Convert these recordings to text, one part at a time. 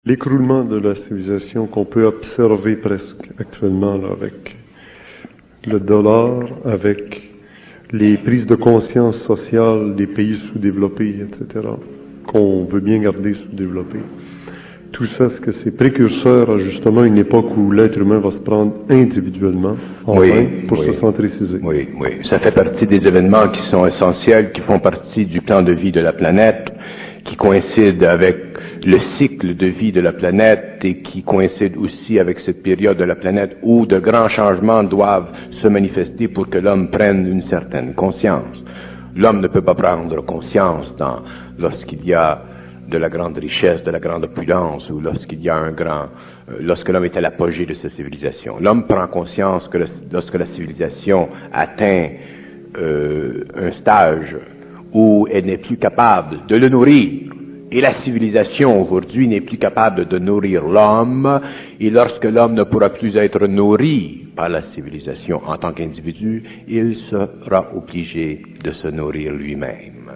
l'écroulement de la civilisation qu'on peut observer presque actuellement là, avec le dollar, avec les prises de conscience sociales des pays sous-développés, etc., qu'on veut bien garder sous-développés. Tout ça, est-ce que c'est précurseur à justement une époque où l'être humain va se prendre individuellement en main pour se centriciser? Oui, oui. Ça fait partie des événements qui sont essentiels, qui font partie du plan de vie de la planète, qui coïncident avec le cycle de vie de la planète et qui coïncident aussi avec cette période de la planète où de grands changements doivent se manifester pour que l'homme prenne une certaine conscience. L'homme ne peut pas prendre conscience lorsqu'il y a de la grande richesse, de la grande opulence, ou lorsqu'il y a lorsque l'homme est à l'apogée de sa civilisation. L'homme prend conscience que lorsque la civilisation atteint un stage où elle n'est plus capable de le nourrir, et la civilisation aujourd'hui n'est plus capable de nourrir l'homme, et lorsque l'homme ne pourra plus être nourri par la civilisation en tant qu'individu, il sera obligé de se nourrir lui-même.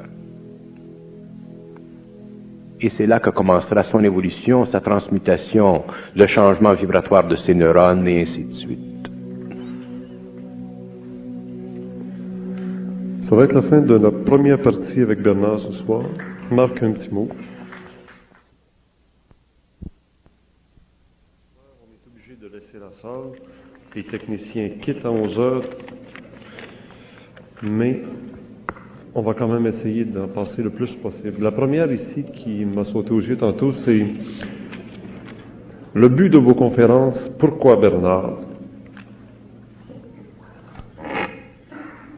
Et c'est là que commencera son évolution, sa transmutation, le changement vibratoire de ses neurones, et ainsi de suite. Ça va être la fin de la première partie avec Bernard ce soir. Marc, un petit mot. On est obligé de laisser la salle. Les techniciens quittent à 11 heures. Mais on va quand même essayer d'en passer le plus possible. La première ici qui m'a sauté aux yeux tantôt, c'est le but de vos conférences. Pourquoi Bernard?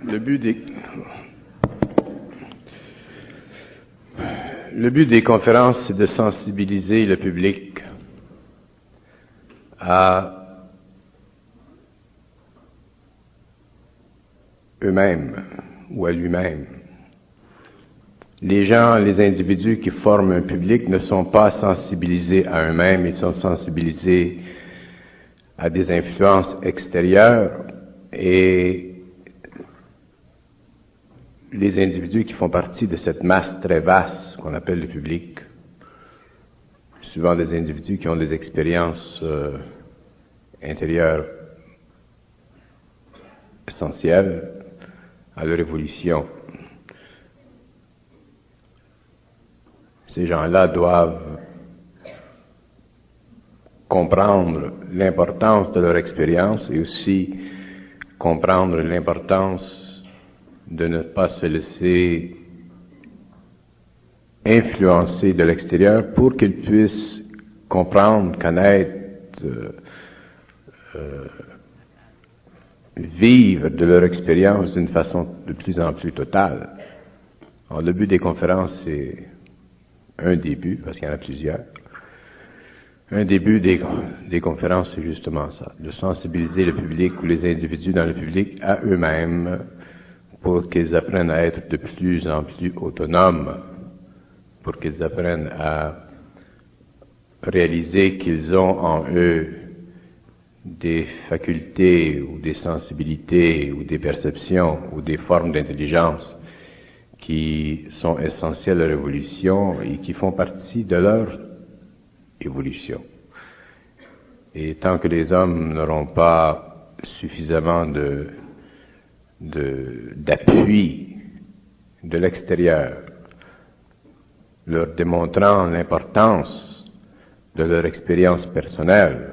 Le but des conférences, c'est de sensibiliser le public à eux-mêmes ou à lui-même. Les gens, les individus qui forment un public ne sont pas sensibilisés à eux-mêmes, ils sont sensibilisés à des influences extérieures, et les individus qui font partie de cette masse très vaste qu'on appelle le public, souvent des individus qui ont des expériences intérieures essentielles à leur évolution. Ces gens-là doivent comprendre l'importance de leur expérience et aussi comprendre l'importance de ne pas se laisser influencer de l'extérieur pour qu'ils puissent comprendre, connaître, vivre de leur expérience d'une façon de plus en plus totale. Alors, le but des conférences, c'est un début, parce qu'il y en a plusieurs. Un début des conférences, c'est justement ça, de sensibiliser le public ou les individus dans le public à eux-mêmes pour qu'ils apprennent à être de plus en plus autonomes, pour qu'ils apprennent à réaliser qu'ils ont en eux des facultés ou des sensibilités ou des perceptions ou des formes d'intelligence qui sont essentielles à leur évolution et qui font partie de leur évolution. Et tant que les hommes n'auront pas suffisamment d'appui de l'extérieur, leur démontrant l'importance de leur expérience personnelle,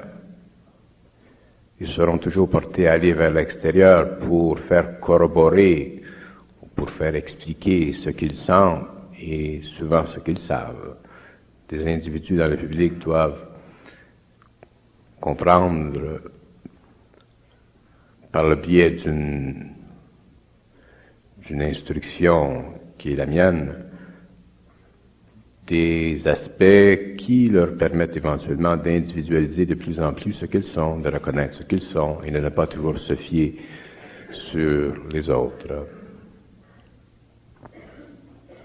ils seront toujours portés à aller vers l'extérieur pour faire corroborer, pour faire expliquer ce qu'ils sentent et souvent ce qu'ils savent. Des individus dans le public doivent comprendre par le biais d'une instruction qui est la mienne, des aspects qui leur permettent éventuellement d'individualiser de plus en plus ce qu'ils sont, de reconnaître ce qu'ils sont et de ne pas toujours se fier sur les autres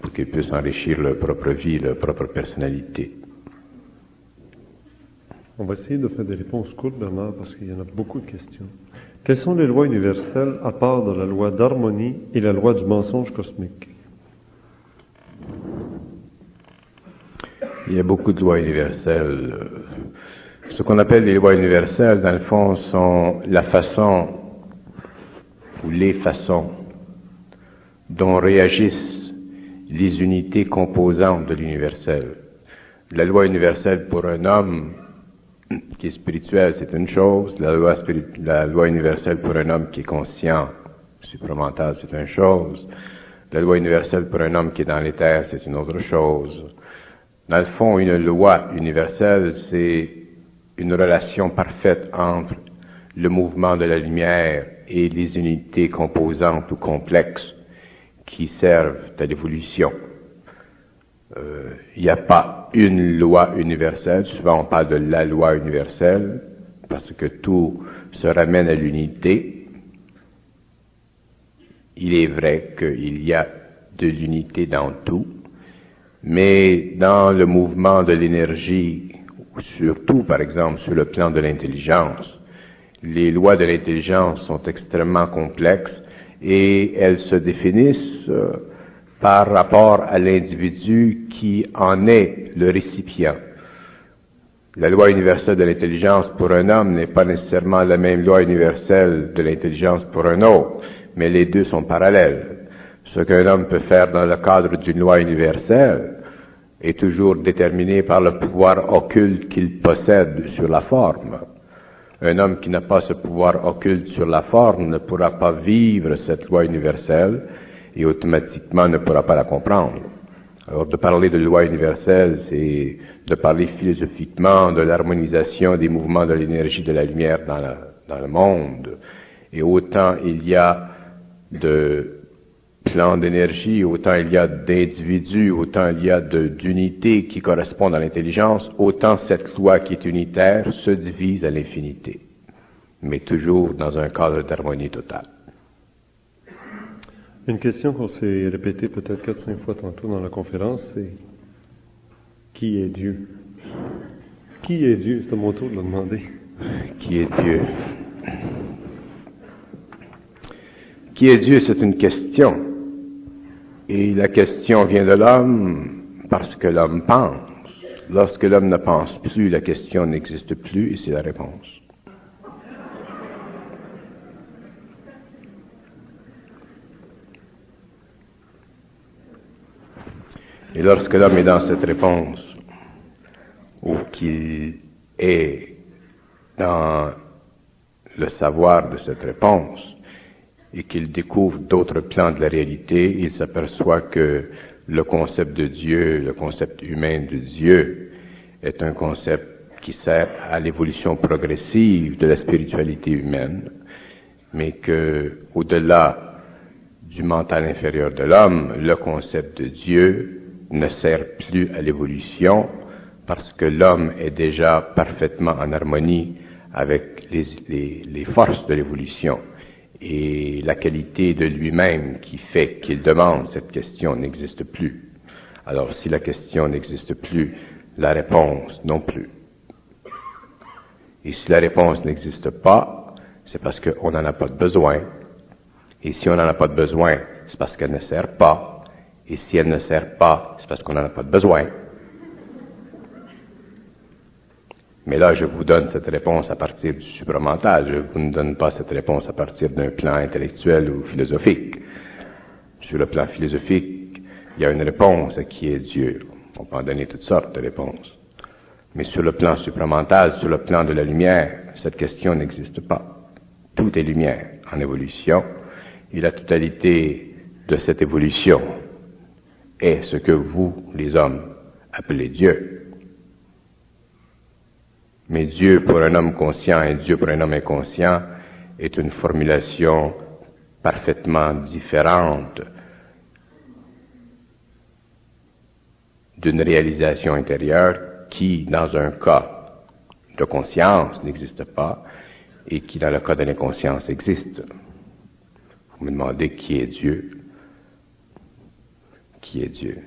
pour qu'ils puissent enrichir leur propre vie, leur propre personnalité. On va essayer de faire des réponses courtes, Bernard, parce qu'il y en a beaucoup de questions. Quelles sont les lois universelles à part de la loi d'harmonie et la loi du mensonge cosmique? Il y a beaucoup de lois universelles. Ce qu'on appelle les lois universelles, dans le fond, sont la façon ou les façons dont réagissent les unités composantes de l'universel. La loi universelle pour un homme qui est spirituel, c'est une chose. La loi universelle pour un homme qui est conscient, supramental, c'est une chose. La loi universelle pour un homme qui est dans les terres, c'est une autre chose. Dans le fond, une loi universelle, c'est une relation parfaite entre le mouvement de la lumière et les unités composantes ou complexes qui servent à l'évolution. Il n'y a pas une loi universelle. Souvent, on parle de la loi universelle parce que tout se ramène à l'unité. Il est vrai qu'il y a de l'unité dans tout, mais dans le mouvement de l'énergie, surtout par exemple sur le plan de l'intelligence, les lois de l'intelligence sont extrêmement complexes et elles se définissent par rapport à l'individu qui en est le récipient. La loi universelle de l'intelligence pour un homme n'est pas nécessairement la même loi universelle de l'intelligence pour un autre, mais les deux sont parallèles. Ce qu'un homme peut faire dans le cadre d'une loi universelle est toujours déterminé par le pouvoir occulte qu'il possède sur la forme. Un homme qui n'a pas ce pouvoir occulte sur la forme ne pourra pas vivre cette loi universelle et automatiquement ne pourra pas la comprendre. Alors de parler de loi universelle, c'est de parler philosophiquement de l'harmonisation des mouvements de l'énergie de la lumière dans le monde. Et autant il y a de plans d'énergie, autant il y a d'individus, autant il y a d'unités qui correspondent à l'intelligence, autant cette loi qui est unitaire se divise à l'infinité, mais toujours dans un cadre d'harmonie totale. Une question qu'on s'est répétée peut-être 4-5 fois tantôt dans la conférence, c'est qui est Dieu? Qui est Dieu? C'est à mon tour de le demander. Qui est Dieu? Qui est Dieu, c'est une question. Et la question vient de l'homme parce que l'homme pense. Lorsque l'homme ne pense plus, la question n'existe plus et c'est la réponse. Et lorsque l'homme est dans cette réponse, ou qu'il est dans le savoir de cette réponse, et qu'il découvre d'autres plans de la réalité, il s'aperçoit que le concept de Dieu, le concept humain de Dieu, est un concept qui sert à l'évolution progressive de la spiritualité humaine, mais que, au-delà du mental inférieur de l'homme, le concept de Dieu ne sert plus à l'évolution parce que l'homme est déjà parfaitement en harmonie avec les forces de l'évolution. Et la qualité de lui-même qui fait qu'il demande cette question n'existe plus. Alors si la question n'existe plus, la réponse non plus. Et si la réponse n'existe pas, c'est parce qu'on n'en a pas de besoin. Et si on n'en a pas de besoin, c'est parce qu'elle ne sert pas. Et si elle ne sert pas, c'est parce qu'on n'en a pas de besoin. Mais là, je vous donne cette réponse à partir du supramental. Je ne vous donne pas cette réponse à partir d'un plan intellectuel ou philosophique. Sur le plan philosophique, il y a une réponse à qui est Dieu. On peut en donner toutes sortes de réponses. Mais sur le plan supramental, sur le plan de la lumière, cette question n'existe pas. Tout est lumière en évolution. Et la totalité de cette évolution est ce que vous, les hommes, appelez Dieu. Mais Dieu pour un homme conscient et Dieu pour un homme inconscient est une formulation parfaitement différente d'une réalisation intérieure qui, dans un cas de conscience, n'existe pas et qui, dans le cas de l'inconscience, existe. Vous me demandez qui est Dieu? Qui est Dieu?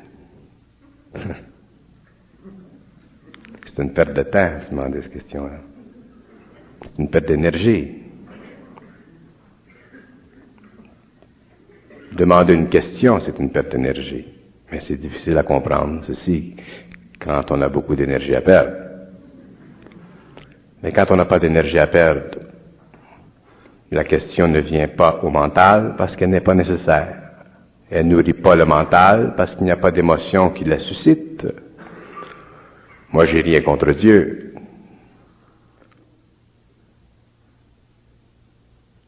C'est une perte de temps, de se demander cette question-là. C'est une perte d'énergie. Demander une question, c'est une perte d'énergie. Mais c'est difficile à comprendre. Ceci, quand on a beaucoup d'énergie à perdre. Mais quand on n'a pas d'énergie à perdre, la question ne vient pas au mental parce qu'elle n'est pas nécessaire. Elle ne nourrit pas le mental parce qu'il n'y a pas d'émotion qui la suscite. Moi, j'ai rien contre Dieu.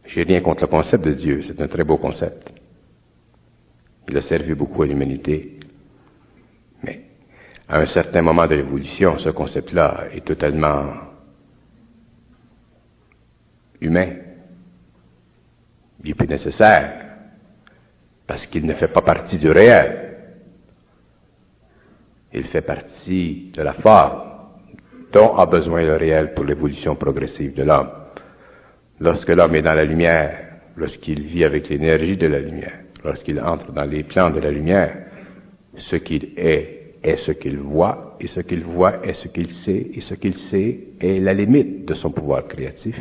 J'ai rien contre le concept de Dieu. C'est un très beau concept. Il a servi beaucoup à l'humanité. Mais à un certain moment de l'évolution, ce concept-là est totalement humain. Il est plus nécessaire parce qu'il ne fait pas partie du réel. Il fait partie de la forme dont a besoin le réel pour l'évolution progressive de l'homme. Lorsque l'homme est dans la lumière, lorsqu'il vit avec l'énergie de la lumière, lorsqu'il entre dans les plans de la lumière, ce qu'il est ce qu'il voit, et ce qu'il voit est ce qu'il sait, et ce qu'il sait est la limite de son pouvoir créatif.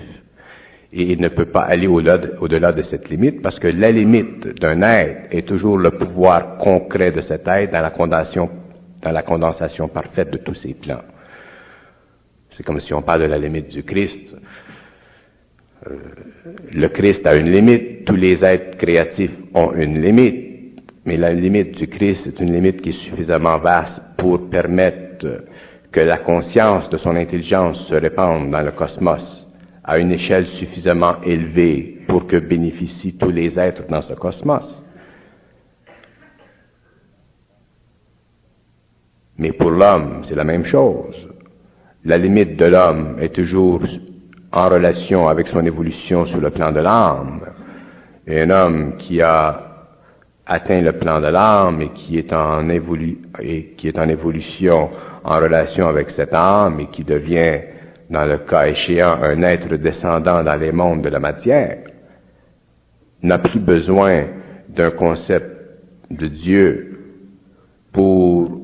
Et il ne peut pas aller au-delà de cette limite, parce que la limite d'un être est toujours le pouvoir concret de cet être dans la condensation parfaite de tous ses plans. C'est comme si on parle de la limite du Christ. Le Christ a une limite, tous les êtres créatifs ont une limite, mais la limite du Christ est une limite qui est suffisamment vaste pour permettre que la conscience de son intelligence se répande dans le cosmos à une échelle suffisamment élevée pour que bénéficient tous les êtres dans ce cosmos. Mais pour l'homme, c'est la même chose. La limite de l'homme est toujours en relation avec son évolution sur le plan de l'âme. Et un homme qui a atteint le plan de l'âme et qui est en évolution en relation avec cette âme et qui devient, dans le cas échéant, un être descendant dans les mondes de la matière, n'a plus besoin d'un concept de Dieu pour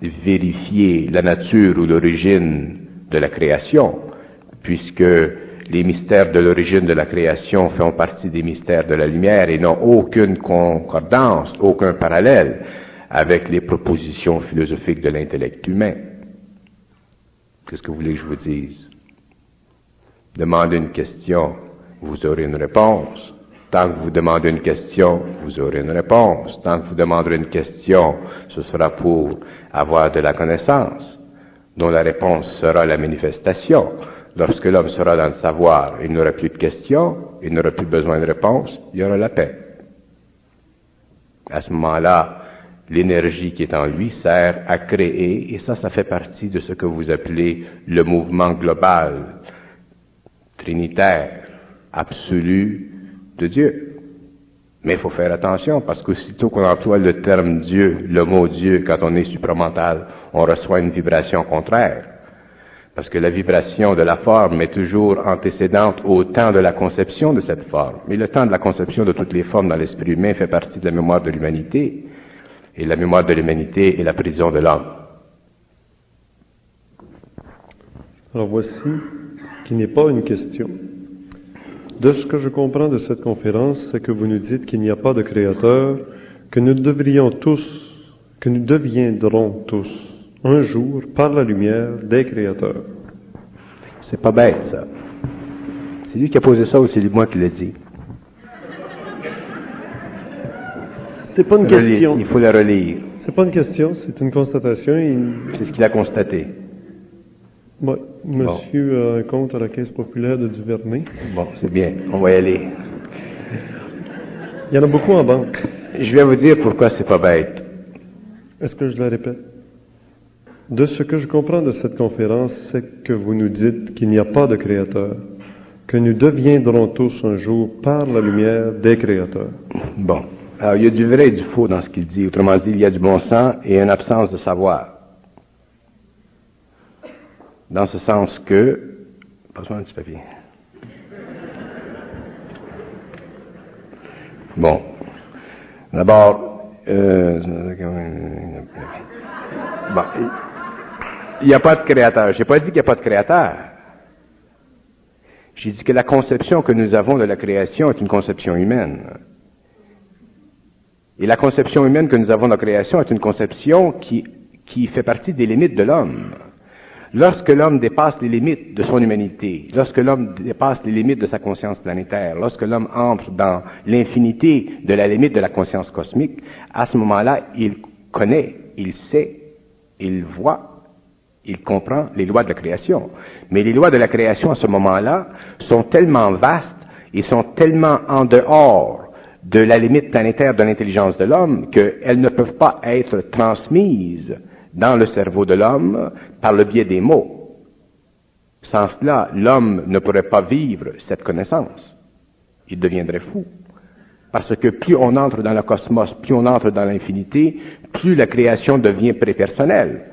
vérifier la nature ou l'origine de la création, puisque les mystères de l'origine de la création font partie des mystères de la lumière et n'ont aucune concordance, aucun parallèle avec les propositions philosophiques de l'intellect humain. Qu'est-ce que vous voulez que je vous dise? Demandez une question, vous aurez une réponse. Tant que vous demandez une question, vous aurez une réponse. Tant que vous demanderez une question, ce sera pour avoir de la connaissance, dont la réponse sera la manifestation. Lorsque l'homme sera dans le savoir, il n'aura plus de questions, il n'aura plus besoin de réponse, il y aura la paix. À ce moment-là, l'énergie qui est en lui sert à créer, et ça fait partie de ce que vous appelez le mouvement global, trinitaire, absolu de Dieu. Mais il faut faire attention, parce qu'aussitôt qu'on emploie le terme Dieu, le mot Dieu, quand on est supramental, on reçoit une vibration contraire. Parce que la vibration de la forme est toujours antécédente au temps de la conception de cette forme. Mais le temps de la conception de toutes les formes dans l'esprit humain fait partie de la mémoire de l'humanité. Et la mémoire de l'humanité est la prison de l'homme. Alors voici qui n'est pas une question. De ce que je comprends de cette conférence, c'est que vous nous dites qu'il n'y a pas de créateur, que nous deviendrons tous, un jour, par la lumière, des créateurs. C'est pas bête, ça. C'est lui qui a posé ça ou c'est moi qui l'ai dit? C'est pas une question. Il faut la relire. C'est pas une question, c'est une constatation. C'est ce qu'il a constaté. Oui, monsieur a un compte à la Caisse populaire de Duvernay. Bon, c'est bien, on va y aller. Il y en a beaucoup en banque. Je vais vous dire pourquoi c'est pas bête. Est-ce que je la répète? De ce que je comprends de cette conférence, c'est que vous nous dites qu'il n'y a pas de créateur, que nous deviendrons tous un jour, par la lumière, des créateurs. Bon. Alors, il y a du vrai et du faux dans ce qu'il dit. Autrement dit, il y a du bon sens et une absence de savoir. Dans ce sens que... Passe-moi un petit papier. Bon. D'abord, bon, il n'y a pas de créateur. Je n'ai pas dit qu'il n'y a pas de créateur. J'ai dit que la conception que nous avons de la création est une conception humaine. Et la conception humaine que nous avons de la création est une conception qui qui fait partie des limites de l'homme. Lorsque l'homme dépasse les limites de son humanité, lorsque l'homme dépasse les limites de sa conscience planétaire, lorsque l'homme entre dans l'infinité de la limite de la conscience cosmique, à ce moment-là, il connaît, il sait, il voit, il comprend les lois de la création. Mais les lois de la création, à ce moment-là, sont tellement vastes et sont tellement en dehors de la limite planétaire de l'intelligence de l'homme qu'elles ne peuvent pas être transmises dans le cerveau de l'homme par le biais des mots. Sans cela, l'homme ne pourrait pas vivre cette connaissance. Il deviendrait fou. Parce que plus on entre dans le cosmos, plus on entre dans l'infinité, plus la création devient prépersonnelle.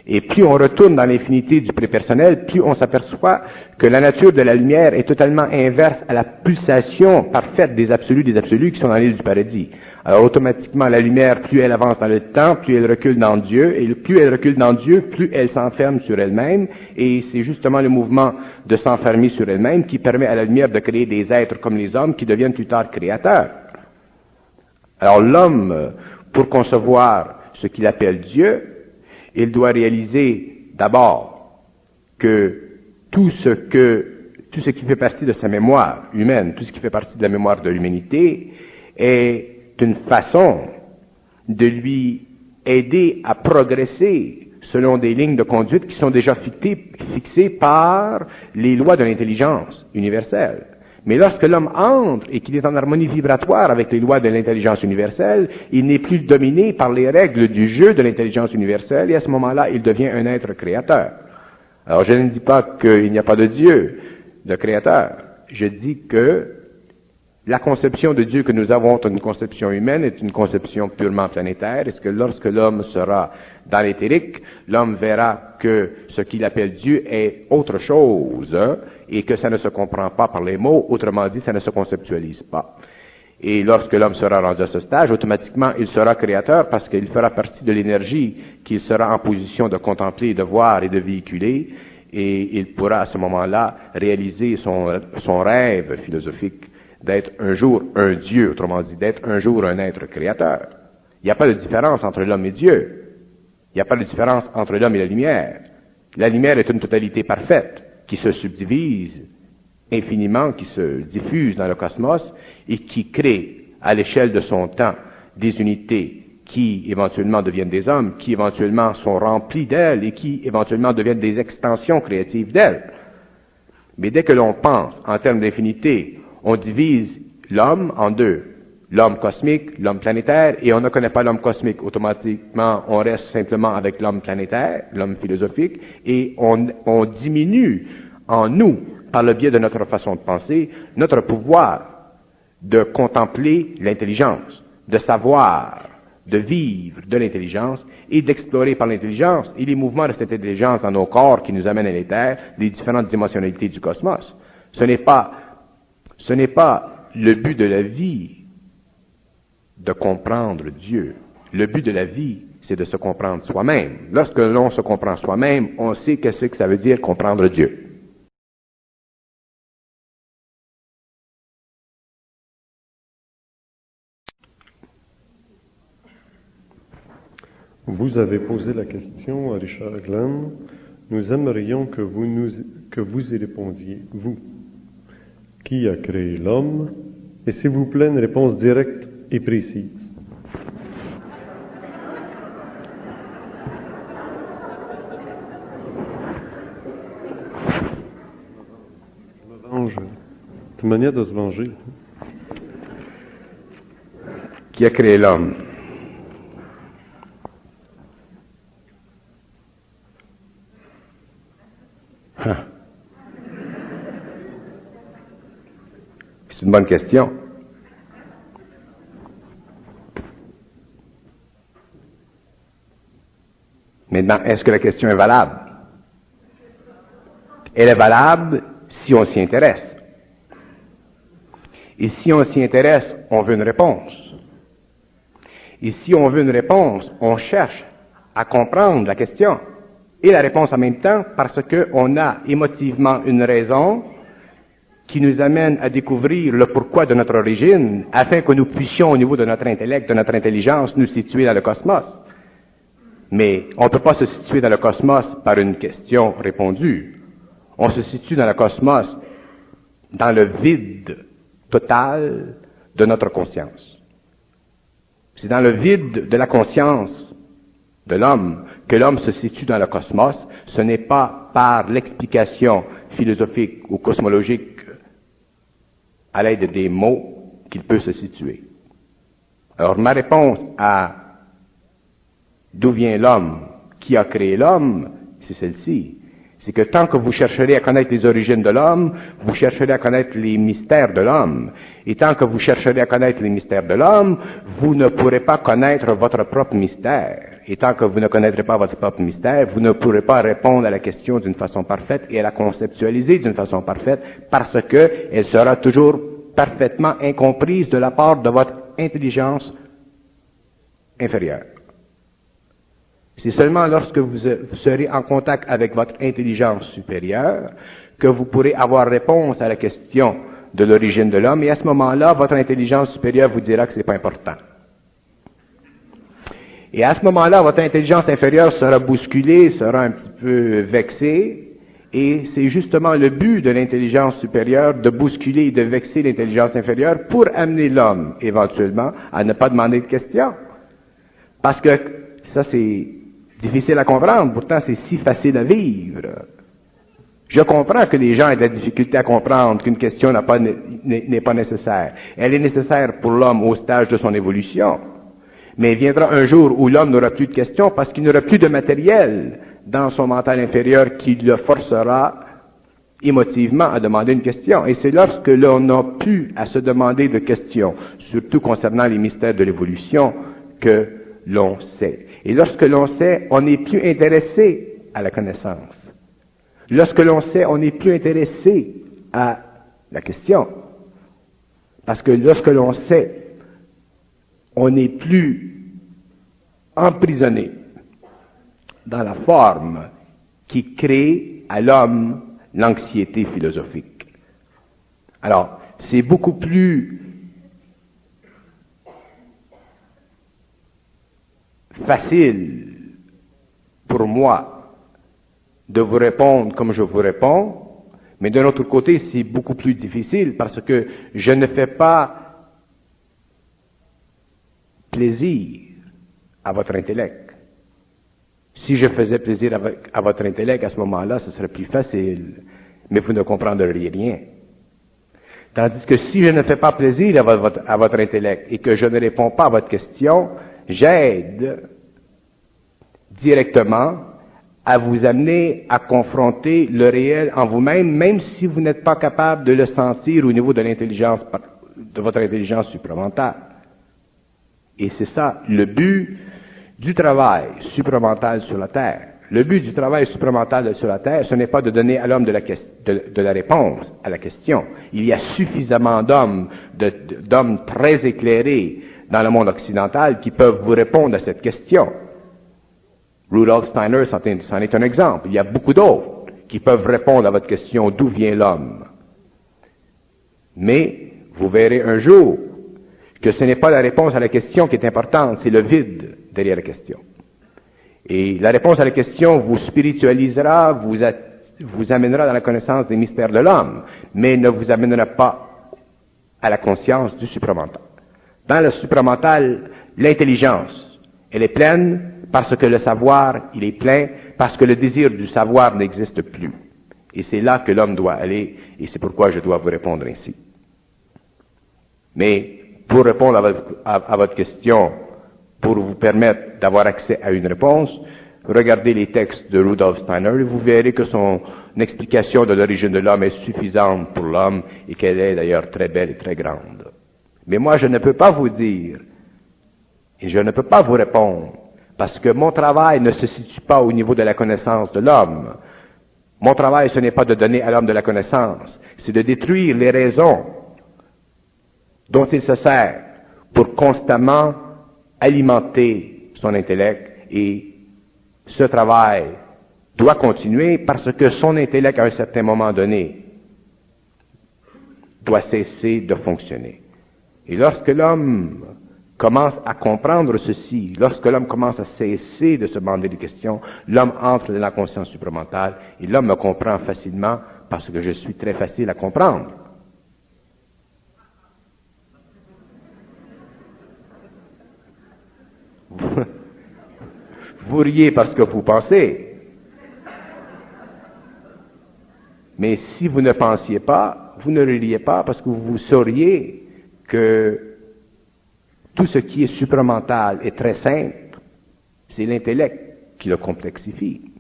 Et plus on retourne dans l'infinité du prépersonnel, plus on s'aperçoit que la nature de la lumière est totalement inverse à la pulsation parfaite des absolus qui sont dans l'île du paradis. Alors automatiquement, la lumière, plus elle avance dans le temps, plus elle recule dans Dieu, et plus elle recule dans Dieu, plus elle s'enferme sur elle-même, et c'est justement le mouvement de s'enfermer sur elle-même qui permet à la lumière de créer des êtres comme les hommes qui deviennent plus tard créateurs. Alors l'homme, pour concevoir ce qu'il appelle Dieu, il doit réaliser d'abord que tout ce qui fait partie de sa mémoire humaine, tout ce qui fait partie de la mémoire de l'humanité, est une façon de lui aider à progresser selon des lignes de conduite qui sont déjà fixées par les lois de l'intelligence universelle. Mais lorsque l'homme entre et qu'il est en harmonie vibratoire avec les lois de l'intelligence universelle, il n'est plus dominé par les règles du jeu de l'intelligence universelle et à ce moment-là, il devient un être créateur. Alors je ne dis pas qu'il n'y a pas de Dieu, de créateur. Je dis que la conception de Dieu que nous avons est une conception humaine, est une conception purement planétaire. Est-ce que lorsque l'homme sera dans l'éthérique, l'homme verra que ce qu'il appelle Dieu est autre chose, hein, et que ça ne se comprend pas par les mots, autrement dit, ça ne se conceptualise pas. Et lorsque l'homme sera rendu à ce stage, automatiquement, il sera créateur parce qu'il fera partie de l'énergie qu'il sera en position de contempler, de voir et de véhiculer, et il pourra à ce moment-là réaliser son rêve philosophique d'être un jour un Dieu, autrement dit, d'être un jour un être créateur. Il n'y a pas de différence entre l'homme et Dieu. Il n'y a pas de différence entre l'homme et la lumière. La lumière est une totalité parfaite qui se subdivise infiniment, qui se diffuse dans le cosmos et qui crée à l'échelle de son temps des unités qui éventuellement deviennent des hommes, qui éventuellement sont remplis d'elle et qui éventuellement deviennent des extensions créatives d'elle. Mais dès que l'on pense en termes d'infinité, on divise l'homme en deux. L'homme cosmique, l'homme planétaire, et on ne connaît pas l'homme cosmique. Automatiquement, on reste simplement avec l'homme planétaire, l'homme philosophique, et on diminue en nous, par le biais de notre façon de penser, notre pouvoir de contempler l'intelligence, de savoir, de vivre de l'intelligence et d'explorer par l'intelligence et les mouvements de cette intelligence dans nos corps qui nous amènent à l'éther, les différentes dimensionnalités du cosmos. Ce n'est pas le but de la vie de comprendre Dieu. Le but de la vie, c'est de se comprendre soi-même. Lorsque l'on se comprend soi-même, on sait qu'est-ce que ça veut dire comprendre Dieu. Vous avez posé la question à Richard Glenn. Nous aimerions que vous y répondiez. Vous, qui a créé l'homme? Et s'il vous plaît, une réponse directe et précise. Je me venge. C'est une manière de se venger. Qui a créé l'homme? C'est une bonne question. Maintenant, est-ce que la question est valable? Elle est valable si on s'y intéresse. Et si on s'y intéresse, on veut une réponse. Et si on veut une réponse, on cherche à comprendre la question et la réponse en même temps parce qu'on a émotivement une raison qui nous amène à découvrir le pourquoi de notre origine afin que nous puissions, au niveau de notre intellect, de notre intelligence, nous situer dans le cosmos. Mais on ne peut pas se situer dans le cosmos par une question répondue. On se situe dans le cosmos, dans le vide total de notre conscience. C'est dans le vide de la conscience de l'homme que l'homme se situe dans le cosmos. Ce n'est pas par l'explication philosophique ou cosmologique à l'aide des mots qu'il peut se situer. Alors ma réponse à d'où vient l'homme, qui a créé l'homme, c'est celle-ci. C'est que tant que vous chercherez à connaître les origines de l'homme, vous chercherez à connaître les mystères de l'homme. Et tant que vous chercherez à connaître les mystères de l'homme, vous ne pourrez pas connaître votre propre mystère. Et tant que vous ne connaîtrez pas votre propre mystère, vous ne pourrez pas répondre à la question d'une façon parfaite et à la conceptualiser d'une façon parfaite, parce qu'elle sera toujours parfaitement incomprise de la part de votre intelligence inférieure. C'est seulement lorsque vous serez en contact avec votre intelligence supérieure que vous pourrez avoir réponse à la question de l'origine de l'homme, et à ce moment-là, votre intelligence supérieure vous dira que ce n'est pas important. Et à ce moment-là, votre intelligence inférieure sera bousculée, sera un petit peu vexée, et c'est justement le but de l'intelligence supérieure de bousculer et de vexer l'intelligence inférieure pour amener l'homme, éventuellement, à ne pas demander de questions. Parce que ça, c'est difficile à comprendre, pourtant c'est si facile à vivre. Je comprends que les gens aient de la difficulté à comprendre qu'une question n'est pas nécessaire. Elle est nécessaire pour l'homme au stage de son évolution. Mais il viendra un jour où l'homme n'aura plus de questions parce qu'il n'aura plus de matériel dans son mental inférieur qui le forcera émotivement à demander une question. Et c'est lorsque l'on n'a plus à se demander de questions, surtout concernant les mystères de l'évolution, que l'on sait. Et lorsque l'on sait, on n'est plus intéressé à la connaissance. Lorsque l'on sait, on n'est plus intéressé à la question. Parce que lorsque l'on sait, on n'est plus emprisonné dans la forme qui crée à l'homme l'anxiété philosophique. Alors, c'est beaucoup plus facile pour moi de vous répondre comme je vous réponds, mais d'un autre côté, c'est beaucoup plus difficile parce que je ne fais pas plaisir à votre intellect. Si je faisais plaisir à votre intellect, à ce moment-là, ce serait plus facile, mais vous ne comprendriez rien. Tandis que si je ne fais pas plaisir à votre intellect et que je ne réponds pas à votre question, j'aide directement à vous amener à confronter le réel en vous-même, même si vous n'êtes pas capable de le sentir au niveau de l'intelligence, de votre intelligence supramentale. Et c'est ça le but du travail supramental sur la Terre. Le but du travail supramental sur la Terre, ce n'est pas de donner à l'homme de la réponse à la question. Il y a suffisamment d'hommes très éclairés dans le monde occidental qui peuvent vous répondre à cette question. Rudolf Steiner, c'en est un exemple. Il y a beaucoup d'autres qui peuvent répondre à votre question d'où vient l'homme. Mais vous verrez un jour que ce n'est pas la réponse à la question qui est importante, c'est le vide derrière la question. Et la réponse à la question vous spiritualisera, vous amènera dans la connaissance des mystères de l'homme, mais ne vous amènera pas à la conscience du supramental. Dans le supramental, l'intelligence, elle est pleine parce que le savoir, il est plein, parce que le désir du savoir n'existe plus. Et c'est là que l'homme doit aller, et c'est pourquoi je dois vous répondre ainsi. Mais pour répondre à votre question, pour vous permettre d'avoir accès à une réponse, regardez les textes de Rudolf Steiner et vous verrez que son explication de l'origine de l'homme est suffisante pour l'homme et qu'elle est d'ailleurs très belle et très grande. Mais moi, je ne peux pas vous dire et je ne peux pas vous répondre parce que mon travail ne se situe pas au niveau de la connaissance de l'homme. Mon travail, ce n'est pas de donner à l'homme de la connaissance, c'est de détruire les raisons dont il se sert pour constamment alimenter son intellect, et ce travail doit continuer parce que son intellect, à un certain moment donné, doit cesser de fonctionner. Et lorsque l'homme commence à comprendre ceci, lorsque l'homme commence à cesser de se demander des questions, l'homme entre dans la conscience supramentale et l'homme me comprend facilement parce que je suis très facile à comprendre. Vous riez parce que vous pensez. Mais si vous ne pensiez pas, vous ne ririez pas parce que vous sauriez que tout ce qui est supramental est très simple. C'est l'intellect qui le complexifie.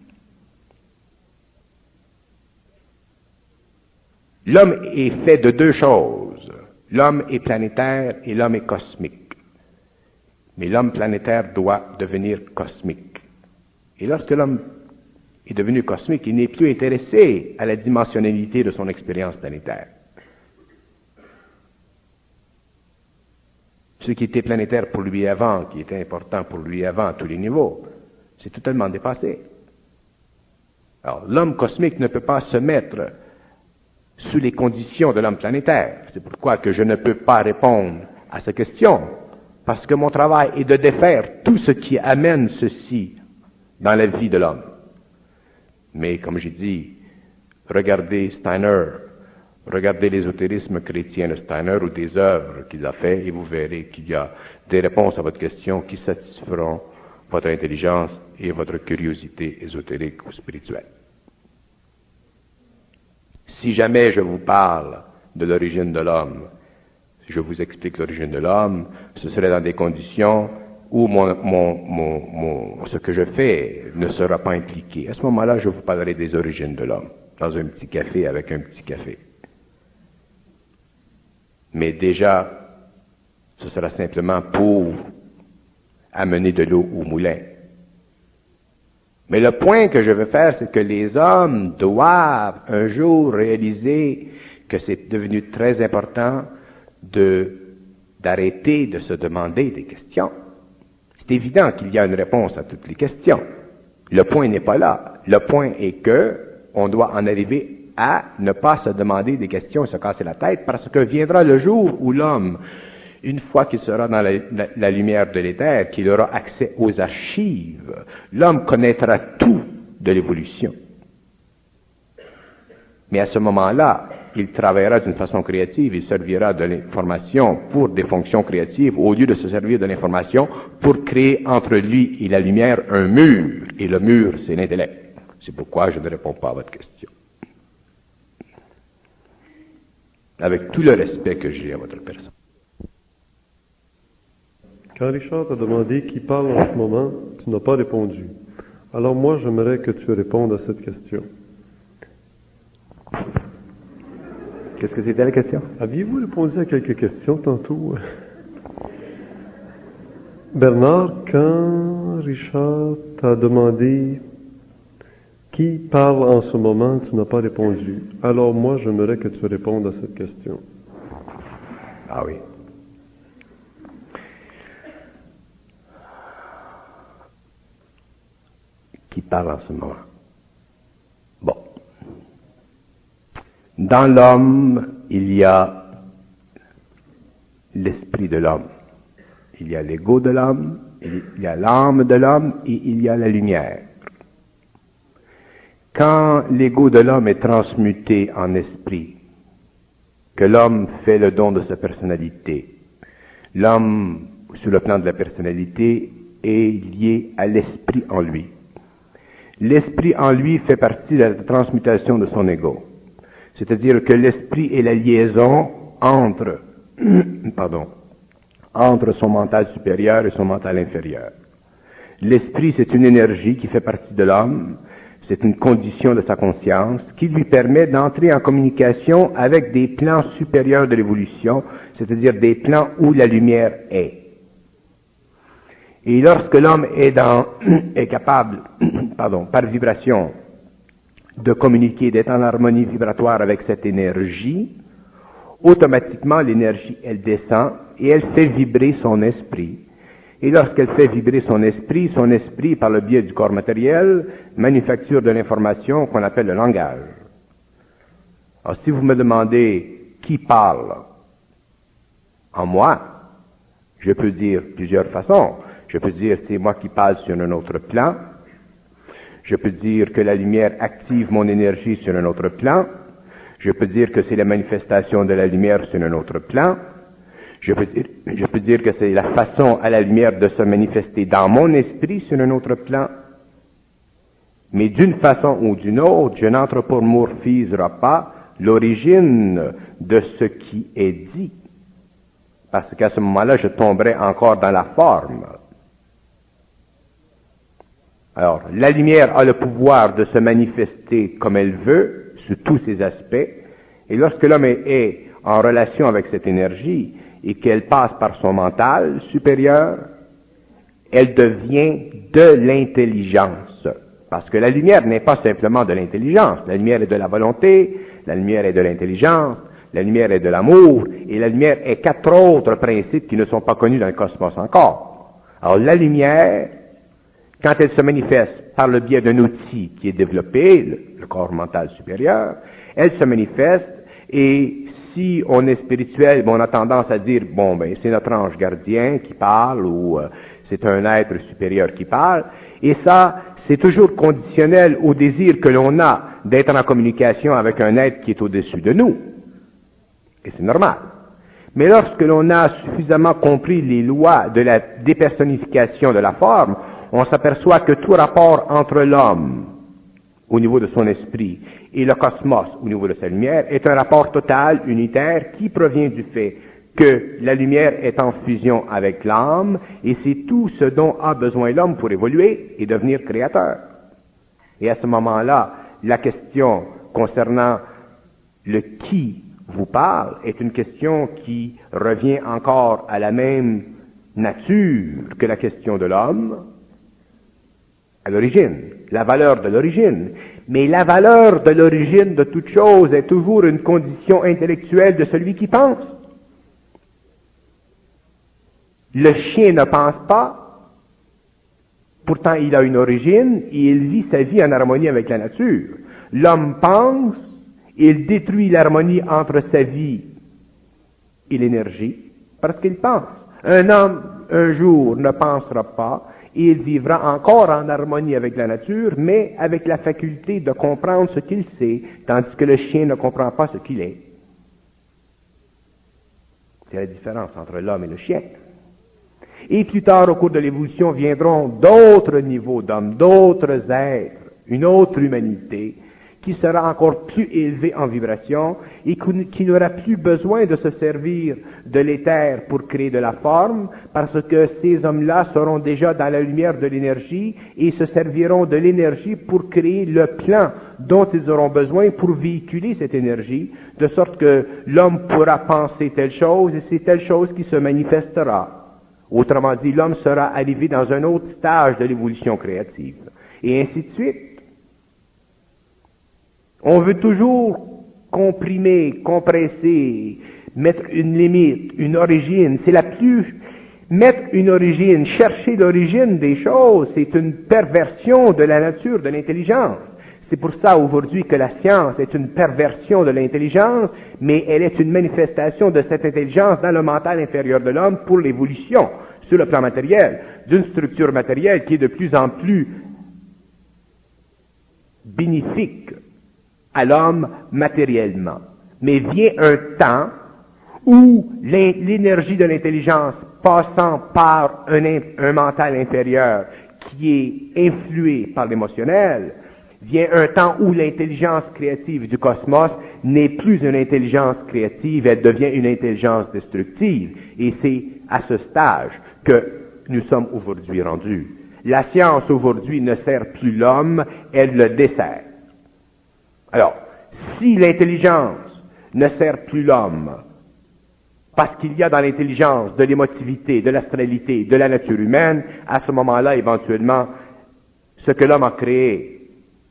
L'homme est fait de deux choses. L'homme est planétaire et l'homme est cosmique. Mais l'homme planétaire doit devenir cosmique. Et lorsque l'homme est devenu cosmique, il n'est plus intéressé à la dimensionnalité de son expérience planétaire. Ce qui était planétaire pour lui avant, qui était important pour lui avant à tous les niveaux, c'est totalement dépassé. Alors, l'homme cosmique ne peut pas se mettre sous les conditions de l'homme planétaire. C'est pourquoi que je ne peux pas répondre à ces questions, parce que mon travail est de défaire tout ce qui amène ceci dans la vie de l'homme. Mais comme j'ai dit, regardez Steiner, regardez l'ésotérisme chrétien de Steiner ou des œuvres qu'il a fait et vous verrez qu'il y a des réponses à votre question qui satisferont votre intelligence et votre curiosité ésotérique ou spirituelle. Si jamais je vous parle de l'origine de l'homme, si je vous explique l'origine de l'homme, ce serait dans des conditions où ce que je fais ne sera pas impliqué. À ce moment-là, je vous parlerai des origines de l'homme, dans un petit café avec un petit café. Mais déjà, ce sera simplement pour amener de l'eau au moulin. Mais le point que je veux faire, c'est que les hommes doivent un jour réaliser que c'est devenu très important d'arrêter de se demander des questions. C'est évident qu'il y a une réponse à toutes les questions. Le point n'est pas là. Le point est que on doit en arriver à ne pas se demander des questions et se casser la tête, parce que viendra le jour où l'homme, une fois qu'il sera dans la lumière de l'éther, qu'il aura accès aux archives, l'homme connaîtra tout de l'évolution. Mais à ce moment-là, il travaillera d'une façon créative, il servira de l'information pour des fonctions créatives, au lieu de se servir de l'information pour créer entre lui et la lumière un mur. Et le mur, c'est l'intellect. C'est pourquoi je ne réponds pas à votre question. Avec tout le respect que j'ai à votre personne. Quand Richard t'a demandé qui parle en ce moment, tu n'as pas répondu. Alors moi, j'aimerais que tu répondes à cette question. Qu'est-ce que c'était la question? Aviez-vous répondu à quelques questions tantôt? Bernard, quand Richard t'a demandé qui parle en ce moment, tu n'as pas répondu. Alors moi, j'aimerais que tu répondes à cette question. Ah oui. Qui parle en ce moment? Bon. Dans l'homme, il y a l'esprit de l'homme. Il y a l'ego de l'homme, il y a l'âme de l'homme et il y a la lumière. Quand l'ego de l'homme est transmuté en esprit, que l'homme fait le don de sa personnalité, l'homme, sur le plan de la personnalité, est lié à l'esprit en lui. L'esprit en lui fait partie de la transmutation de son ego. C'est-à-dire que l'esprit est la liaison entre son mental supérieur et son mental inférieur. L'esprit, c'est une énergie qui fait partie de l'homme, c'est une condition de sa conscience qui lui permet d'entrer en communication avec des plans supérieurs de l'évolution, c'est-à-dire des plans où la lumière est. Et lorsque l'homme est capable, par vibration, de communiquer, d'être en harmonie vibratoire avec cette énergie, automatiquement l'énergie, elle descend et elle fait vibrer son esprit. Et lorsqu'elle fait vibrer son esprit, par le biais du corps matériel, manufacture de l'information qu'on appelle le langage. Alors si vous me demandez qui parle en moi, Je peux dire plusieurs façons. Je peux dire c'est moi qui parle sur un autre plan. Je peux dire que la lumière active mon énergie sur un autre plan. Je peux dire que c'est la manifestation de la lumière sur un autre plan. Je peux dire que c'est la façon à la lumière de se manifester dans mon esprit sur un autre plan. Mais d'une façon ou d'une autre, je n'anthropomorphiserai pas l'origine de ce qui est dit. Parce qu'à ce moment-là, je tomberai encore dans la forme. Alors, la lumière a le pouvoir de se manifester comme elle veut, sous tous ses aspects, et lorsque l'homme est en relation avec cette énergie, et qu'elle passe par son mental supérieur, elle devient de l'intelligence. Parce que la lumière n'est pas simplement de l'intelligence. La lumière est de la volonté, la lumière est de l'intelligence, la lumière est de l'amour, et la lumière est 4 autres principes qui ne sont pas connus dans le cosmos encore. Alors la lumière, quand elle se manifeste par le biais d'un outil qui est développé, le corps mental supérieur, elle se manifeste, et si on est spirituel, on a tendance à dire, bon, ben, c'est notre ange gardien qui parle, ou c'est un être supérieur qui parle, et ça, c'est toujours conditionnel au désir que l'on a d'être en communication avec un être qui est au-dessus de nous. Et c'est normal. Mais lorsque l'on a suffisamment compris les lois de la dépersonnification de la forme, on s'aperçoit que tout rapport entre l'homme, au niveau de son esprit, et le cosmos, au niveau de sa lumière, est un rapport total, unitaire, qui provient du fait que la lumière est en fusion avec l'âme, et c'est tout ce dont a besoin l'homme pour évoluer et devenir créateur. Et à ce moment-là, la question concernant le qui vous parle est une question qui revient encore à la même nature que la question de l'homme, à l'origine, la valeur de l'origine. Mais la valeur de l'origine de toute chose est toujours une condition intellectuelle de celui qui pense. Le chien ne pense pas, pourtant il a une origine et il vit sa vie en harmonie avec la nature. L'homme pense, il détruit l'harmonie entre sa vie et l'énergie, parce qu'il pense. Un homme, un jour, ne pensera pas, et il vivra encore en harmonie avec la nature, mais avec la faculté de comprendre ce qu'il sait, tandis que le chien ne comprend pas ce qu'il est. C'est la différence entre l'homme et le chien. Et plus tard, au cours de l'évolution, viendront d'autres niveaux d'hommes, d'autres êtres, une autre humanité, qui sera encore plus élevée en vibration et qui n'aura plus besoin de se servir de l'éther pour créer de la forme, parce que ces hommes-là seront déjà dans la lumière de l'énergie et se serviront de l'énergie pour créer le plan dont ils auront besoin pour véhiculer cette énergie, de sorte que l'homme pourra penser telle chose et c'est telle chose qui se manifestera. Autrement dit, l'homme sera arrivé dans un autre stage de l'évolution créative. Et ainsi de suite. On veut toujours comprimer, compresser, mettre une limite, une origine. C'est la plus... Mettre une origine, chercher l'origine des choses, c'est une perversion de la nature, de l'intelligence. C'est pour ça aujourd'hui que la science est une perversion de l'intelligence, mais elle est une manifestation de cette intelligence dans le mental inférieur de l'homme pour l'évolution, sur le plan matériel, d'une structure matérielle qui est de plus en plus bénéfique à l'homme matériellement. Mais vient un temps où l'énergie de l'intelligence passant par un mental inférieur qui est influé par l'émotionnel, vient un temps où l'intelligence créative du cosmos n'est plus une intelligence créative, elle devient une intelligence destructive. Et c'est à ce stage que nous sommes aujourd'hui rendus. La science aujourd'hui ne sert plus l'homme, elle le dessert. Alors, si l'intelligence ne sert plus l'homme, parce qu'il y a dans l'intelligence de l'émotivité, de l'astralité, de la nature humaine, à ce moment-là, éventuellement, ce que l'homme a créé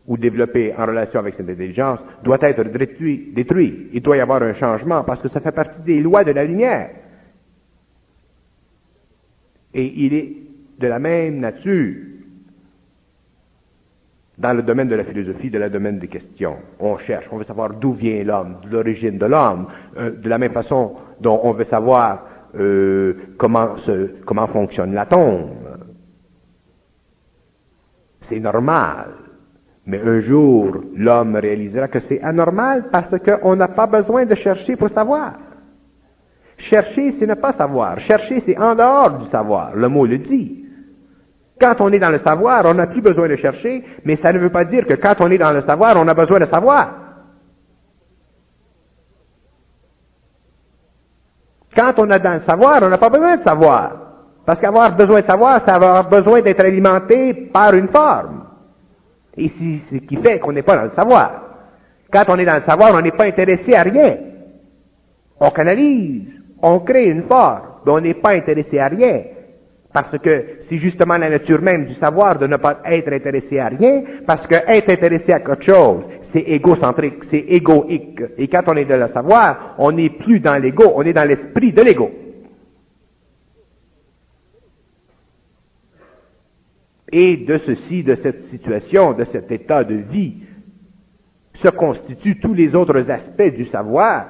ou développé en relation avec cette intelligence doit être détruit. Il doit y avoir un changement, parce que ça fait partie des lois de la lumière. Et il est de la même nature. Dans le domaine de la philosophie, dans le domaine des questions, on cherche, on veut savoir d'où vient l'homme, de l'origine de l'homme, de la même façon dont on veut savoir comment fonctionne l'atome. C'est normal. Mais un jour, l'homme réalisera que c'est anormal parce qu'on n'a pas besoin de chercher pour savoir. Chercher, c'est ne pas savoir. Chercher, c'est en dehors du savoir. Le mot le dit. Quand on est dans le savoir, on n'a plus besoin de chercher, mais ça ne veut pas dire que quand on est dans le savoir, on a besoin de savoir. Quand on est dans le savoir, on n'a pas besoin de savoir. Parce qu'avoir besoin de savoir, c'est avoir besoin d'être alimenté par une forme. Et c'est ce qui fait qu'on n'est pas dans le savoir. Quand on est dans le savoir, on n'est pas intéressé à rien. On canalise, on crée une forme, mais on n'est pas intéressé à rien. Parce que c'est justement la nature même du savoir de ne pas être intéressé à rien, parce que être intéressé à quelque chose, c'est égocentrique, c'est égoïque. Et quand on est dans le savoir, on n'est plus dans l'ego, on est dans l'esprit de l'ego. Et de ceci, de cette situation, de cet état de vie, se constituent tous les autres aspects du savoir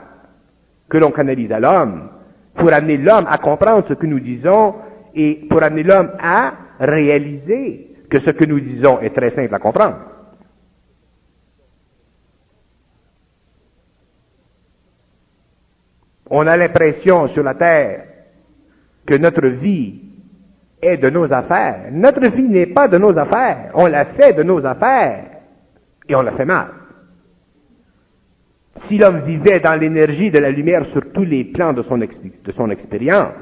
que l'on canalise à l'homme, pour amener l'homme à comprendre ce que nous disons et pour amener l'homme à réaliser que ce que nous disons est très simple à comprendre. On a l'impression sur la terre que notre vie est de nos affaires. Notre vie n'est pas de nos affaires. On la fait de nos affaires et on la fait mal. Si l'homme vivait dans l'énergie de la lumière sur tous les plans de son expérience,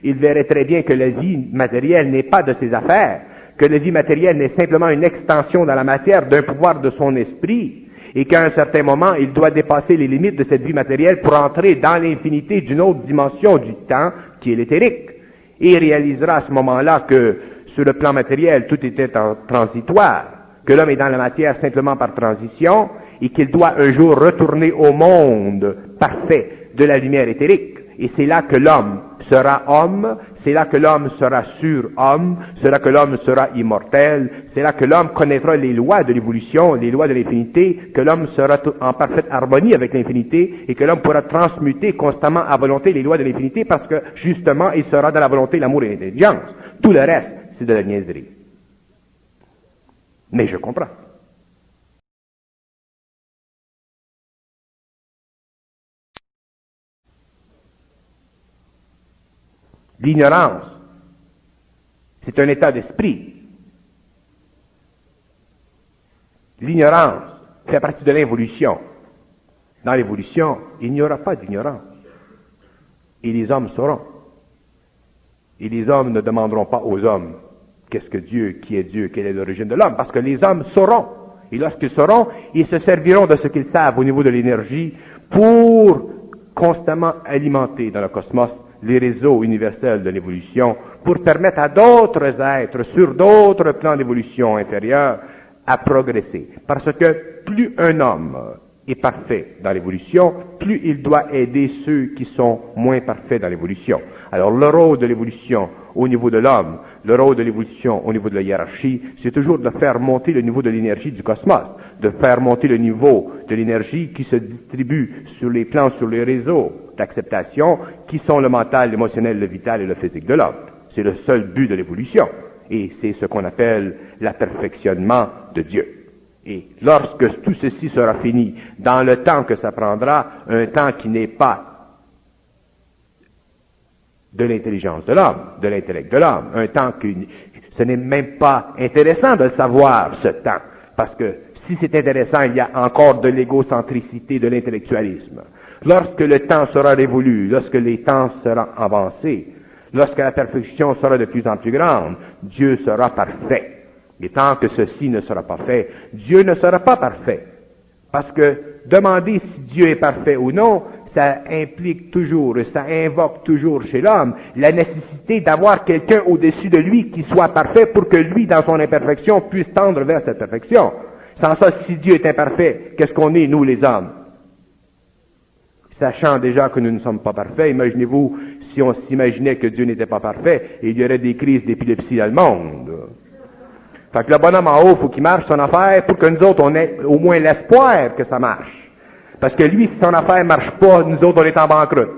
il verrait très bien que la vie matérielle n'est pas de ses affaires, que la vie matérielle n'est simplement une extension dans la matière d'un pouvoir de son esprit, et qu'à un certain moment, il doit dépasser les limites de cette vie matérielle pour entrer dans l'infinité d'une autre dimension du temps, qui est l'éthérique. Et il réalisera à ce moment-là que, sur le plan matériel, tout était transitoire, que l'homme est dans la matière simplement par transition, et qu'il doit un jour retourner au monde parfait de la lumière éthérique. Et c'est là que l'homme sera homme, c'est là que l'homme sera surhomme, c'est là que l'homme sera immortel, c'est là que l'homme connaîtra les lois de l'évolution, les lois de l'infinité, que l'homme sera en parfaite harmonie avec l'infinité, et que l'homme pourra transmuter constamment à volonté les lois de l'infinité, parce que, justement, il sera dans la volonté, l'amour et l'intelligence. Tout le reste, c'est de la niaiserie. Mais je comprends. L'ignorance, c'est un état d'esprit. L'ignorance fait partie de l'évolution. Dans l'évolution, il n'y aura pas d'ignorance. Et les hommes sauront. Et les hommes ne demanderont pas aux hommes qu'est-ce que Dieu, qui est Dieu, quelle est l'origine de l'homme, parce que les hommes sauront. Et lorsqu'ils sauront, ils se serviront de ce qu'ils savent au niveau de l'énergie pour constamment alimenter dans le cosmos les réseaux universels de l'évolution, pour permettre à d'autres êtres, sur d'autres plans d'évolution intérieure, à progresser. Parce que plus un homme est parfait dans l'évolution, plus il doit aider ceux qui sont moins parfaits dans l'évolution. Alors le rôle de l'évolution au niveau de l'homme, le rôle de l'évolution au niveau de la hiérarchie, c'est toujours de faire monter le niveau de l'énergie du cosmos, de faire monter le niveau de l'énergie qui se distribue sur les plans, sur les réseaux d'acceptation, qui sont le mental, l'émotionnel, le vital et le physique de l'homme. C'est le seul but de l'évolution. Et c'est ce qu'on appelle l'aperfectionnement de Dieu. Et lorsque tout ceci sera fini, dans le temps que ça prendra, un temps qui n'est pas de l'intelligence de l'homme, de l'intellect de l'homme, un temps que ce n'est même pas intéressant de le savoir, ce temps, parce que si c'est intéressant, il y a encore de l'égocentricité, de l'intellectualisme. Lorsque le temps sera révolu, lorsque les temps seront avancés, lorsque la perfection sera de plus en plus grande, Dieu sera parfait. Et tant que ceci ne sera pas fait, Dieu ne sera pas parfait. Parce que demander si Dieu est parfait ou non, ça implique toujours, ça invoque toujours chez l'homme la nécessité d'avoir quelqu'un au-dessus de lui qui soit parfait pour que lui, dans son imperfection, puisse tendre vers cette perfection. Sans ça, si Dieu est imparfait, qu'est-ce qu'on est, nous les hommes? Sachant déjà que nous ne sommes pas parfaits, imaginez-vous si on s'imaginait que Dieu n'était pas parfait, et il y aurait des crises d'épilepsie dans le monde. Fait que le bonhomme en haut, il faut qu'il marche son affaire pour que nous autres, on ait au moins l'espoir que ça marche. Parce que lui, si son affaire ne marche pas, nous autres, on est en banqueroute.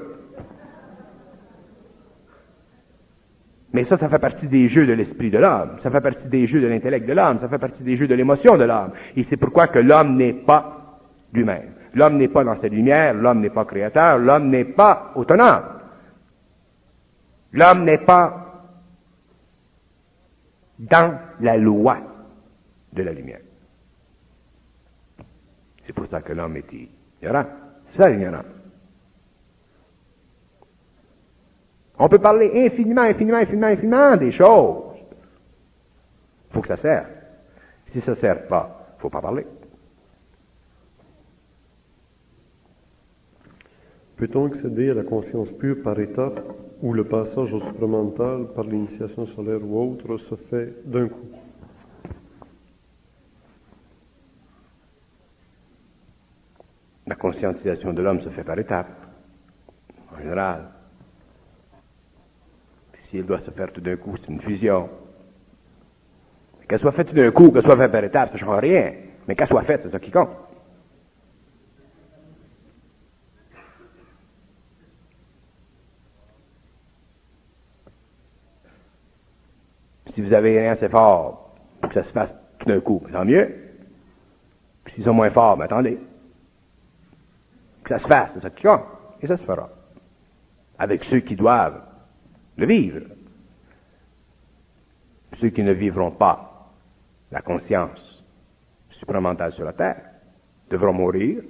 Mais ça fait partie des jeux de l'esprit de l'homme, ça fait partie des jeux de l'intellect de l'homme, ça fait partie des jeux de l'émotion de l'homme. Et c'est pourquoi que l'homme n'est pas lui-même. L'homme n'est pas dans cette lumière, l'homme n'est pas créateur, l'homme n'est pas autonome. L'homme n'est pas dans la loi de la lumière. C'est pour ça que l'homme est ignorant. C'est ça l'ignorance. On peut parler infiniment des choses. Il faut que ça serve. Si ça ne sert pas, il ne faut pas parler. Peut-on accéder à la conscience pure par étapes où le passage au supramental par l'initiation solaire ou autre se fait d'un coup? La conscientisation de l'homme se fait par étapes, en général. Si elle doit se faire tout d'un coup, c'est une fusion. Qu'elle soit faite tout d'un coup, qu'elle soit faite par étapes, ça ne change rien. Mais qu'elle soit faite, c'est ça qui compte. Si vous avez rien assez fort pour que ça se fasse tout d'un coup, tant mieux. Puis s'ils sont moins forts, ben attendez. Que ça se fasse, c'est ça qui compte. Et ça se fera. Avec ceux qui doivent le vivre. Ceux qui ne vivront pas la conscience supramentale sur la Terre devront mourir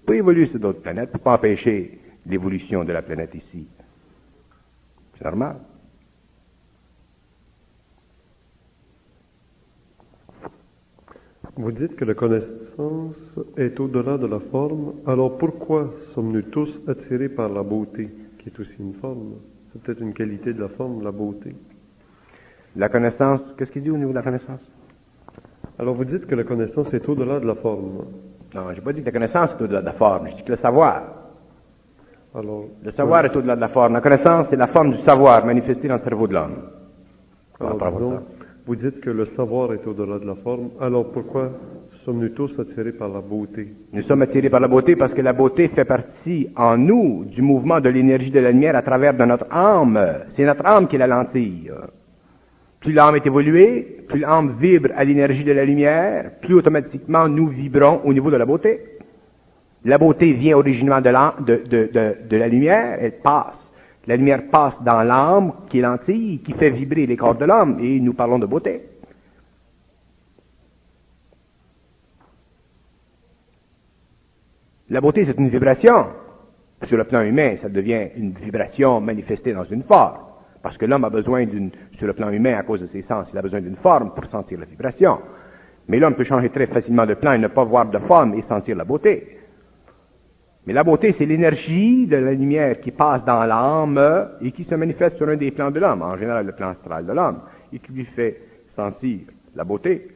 pour évoluer sur d'autres planètes, pour ne pas empêcher l'évolution de la planète ici. C'est normal. Vous dites que la connaissance est au-delà de la forme, alors pourquoi sommes-nous tous attirés par la beauté, qui est aussi une forme? C'est peut-être une qualité de la forme, la beauté. La connaissance, qu'est-ce qu'il dit au niveau de la connaissance? Alors vous dites que la connaissance est au-delà de la forme. Non, je n'ai pas dit que la connaissance est au-delà de la forme, je dis que le savoir. Alors, le savoir est au-delà de la forme. La connaissance, c'est la forme du savoir manifestée dans le cerveau de l'homme. Alors, disons, vous dites que le savoir est au-delà de la forme, alors pourquoi sommes-nous tous attirés par la beauté? Nous sommes attirés par la beauté parce que la beauté fait partie en nous du mouvement de l'énergie de la lumière à travers de notre âme. C'est notre âme qui est la lentille. Plus l'âme est évoluée, plus l'âme vibre à l'énergie de la lumière, plus automatiquement nous vibrons au niveau de la beauté. La beauté vient originellement de la lumière, elle passe. La lumière passe dans l'âme qui est lentille, qui fait vibrer les corps de l'homme, et nous parlons de beauté. La beauté, c'est une vibration. Sur le plan humain, ça devient une vibration manifestée dans une forme. Parce que l'homme a besoin sur le plan humain, à cause de ses sens, il a besoin d'une forme pour sentir la vibration. Mais l'homme peut changer très facilement de plan et ne pas voir de forme et sentir la beauté. Mais la beauté, c'est l'énergie de la lumière qui passe dans l'âme et qui se manifeste sur un des plans de l'homme, en général le plan astral de l'homme, et qui lui fait sentir la beauté.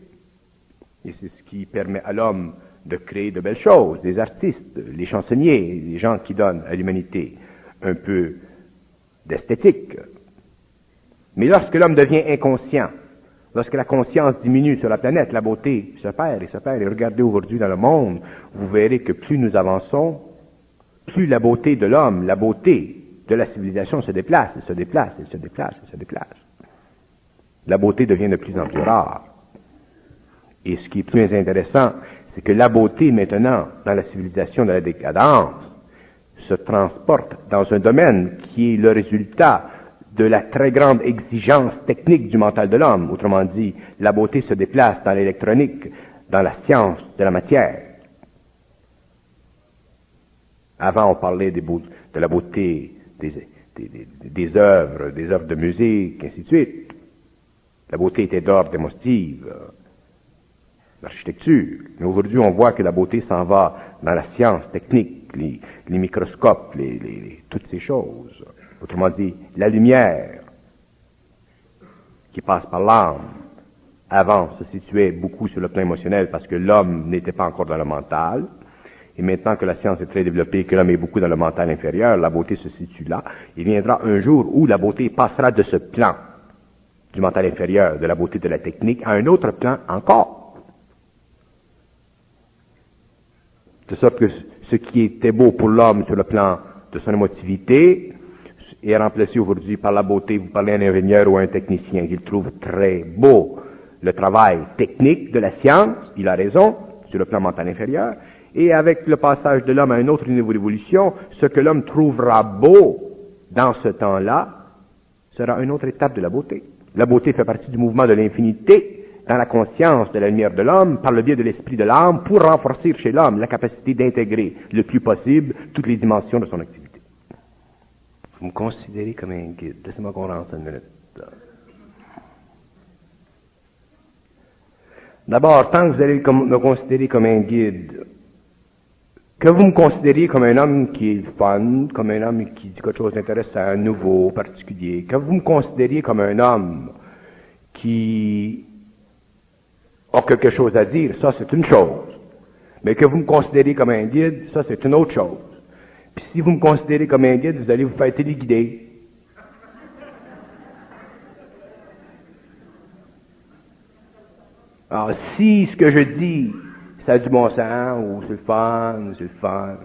Et c'est ce qui permet à l'homme de créer de belles choses, des artistes, les chansonniers, les gens qui donnent à l'humanité un peu d'esthétique. Mais lorsque l'homme devient inconscient, lorsque la conscience diminue sur la planète, la beauté se perd et se perd. Et regardez aujourd'hui dans le monde, vous verrez que plus nous avançons, plus la beauté de l'homme, la beauté de la civilisation se déplace, elle se déplace, elle se déplace, elle se déplace. La beauté devient de plus en plus rare. Et ce qui est plus intéressant, c'est que la beauté maintenant, dans la civilisation de la décadence, se transporte dans un domaine qui est le résultat de la très grande exigence technique du mental de l'homme. Autrement dit, la beauté se déplace dans l'électronique, dans la science de la matière. Avant, on parlait de la beauté des œuvres de musique, ainsi de suite. La beauté était d'ordre démonstrative, l'architecture. Mais aujourd'hui, on voit que la beauté s'en va dans la science technique, les microscopes, toutes ces choses. Autrement dit, la lumière qui passe par l'âme, avant se situait beaucoup sur le plan émotionnel parce que l'homme n'était pas encore dans le mental. Et maintenant que la science est très développée, que l'homme est beaucoup dans le mental inférieur, la beauté se situe là. Il viendra un jour où la beauté passera de ce plan du mental inférieur, de la beauté de la technique, à un autre plan encore. De sorte que ce qui était beau pour l'homme sur le plan de son émotivité est remplacé aujourd'hui par la beauté. Vous parlez à un ingénieur ou à un technicien, il trouve très beau le travail technique de la science, il a raison, sur le plan mental inférieur, et avec le passage de l'homme à un autre niveau d'évolution, ce que l'homme trouvera beau dans ce temps-là sera une autre étape de la beauté. La beauté fait partie du mouvement de l'infinité dans la conscience de la lumière de l'homme, par le biais de l'esprit de l'âme, pour renforcer chez l'homme la capacité d'intégrer le plus possible toutes les dimensions de son activité. Vous me considérez comme un guide. Laissez-moi qu'on rentre une minute. D'abord, tant que vous allez me considérer comme un guide, que vous me considériez comme un homme qui est fun, comme un homme qui dit quelque chose d'intéressant, nouveau, particulier, que vous me considériez comme un homme qui a quelque chose à dire, ça c'est une chose. Mais que vous me considériez comme un guide, ça c'est une autre chose. Puis si vous me considérez comme un guide, vous allez vous faire téléguider. Alors, si ce que je dis, ça a du bon sens, ou c'est le fun,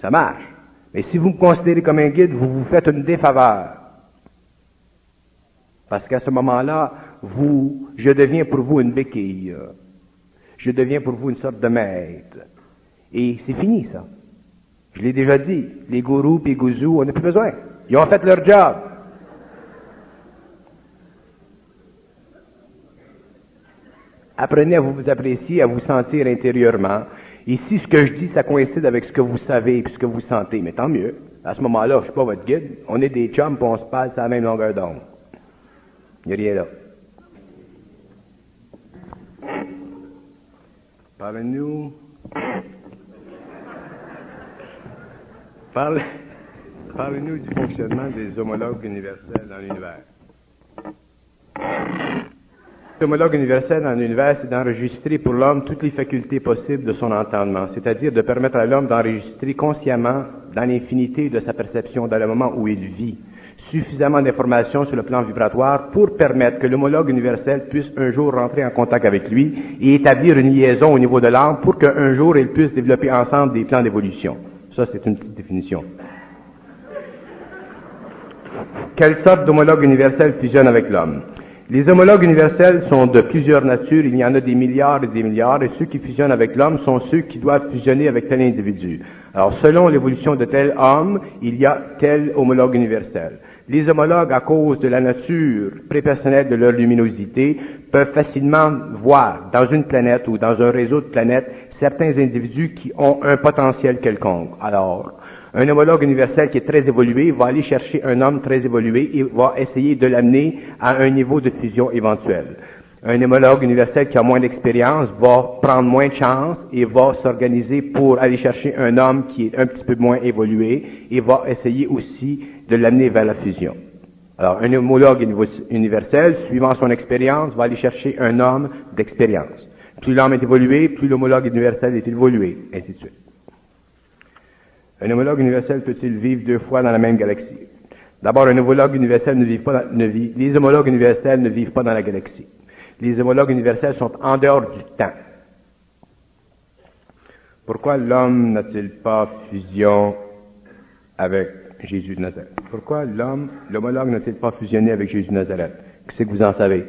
ça marche. Mais si vous me considérez comme un guide, vous vous faites une défaveur. Parce qu'à ce moment-là, je deviens pour vous une béquille. Je deviens pour vous une sorte de maître. Et c'est fini, ça. Je l'ai déjà dit. Les gourous et les gouzous, on n'a plus besoin. Ils ont fait leur job. Apprenez à vous apprécier, à vous sentir intérieurement. Et si ce que je dis, ça coïncide avec ce que vous savez et ce que vous sentez, mais tant mieux. À ce moment-là, je ne suis pas votre guide. On est des chums, puis on se passe à la même longueur d'onde. Il n'y a rien là. Parlez-nous. Parlez-nous du fonctionnement des homologues universels dans l'univers. L'homologue universel dans l'univers, c'est d'enregistrer pour l'homme toutes les facultés possibles de son entendement, c'est-à-dire de permettre à l'homme d'enregistrer consciemment dans l'infinité de sa perception, dans le moment où il vit, suffisamment d'informations sur le plan vibratoire pour permettre que l'homologue universel puisse un jour rentrer en contact avec lui et établir une liaison au niveau de l'âme pour qu'un jour ils puissent développer ensemble des plans d'évolution. Ça, c'est une petite définition. Quelle sorte d'homologue universel fusionne avec l'homme? Les homologues universels sont de plusieurs natures, il y en a des milliards et ceux qui fusionnent avec l'homme sont ceux qui doivent fusionner avec tel individu. Alors, selon l'évolution de tel homme, il y a tel homologue universel. Les homologues, à cause de la nature prépersonnelle de leur luminosité, peuvent facilement voir dans une planète ou dans un réseau de planètes certains individus qui ont un potentiel quelconque. Alors, un homologue universel qui est très évolué va aller chercher un homme très évolué et va essayer de l'amener à un niveau de fusion éventuel. Un homologue universel qui a moins d'expérience va prendre moins de chance et va s'organiser pour aller chercher un homme qui est un petit peu moins évolué et va essayer aussi de l'amener vers la fusion. Alors, un homologue universel, suivant son expérience, va aller chercher un homme d'expérience. Plus l'homme est évolué, plus l'homologue universel est évolué, ainsi de suite. Un homologue universel peut-il vivre deux fois dans la même galaxie? D'abord, un homologue universel les homologues universels ne vivent pas dans la galaxie. Les homologues universels sont en dehors du temps. Pourquoi l'homme n'a-t-il pas fusion avec Jésus de Nazareth? Pourquoi l'homologue n'a-t-il pas fusionné avec Jésus de Nazareth? Qu'est-ce que vous en savez?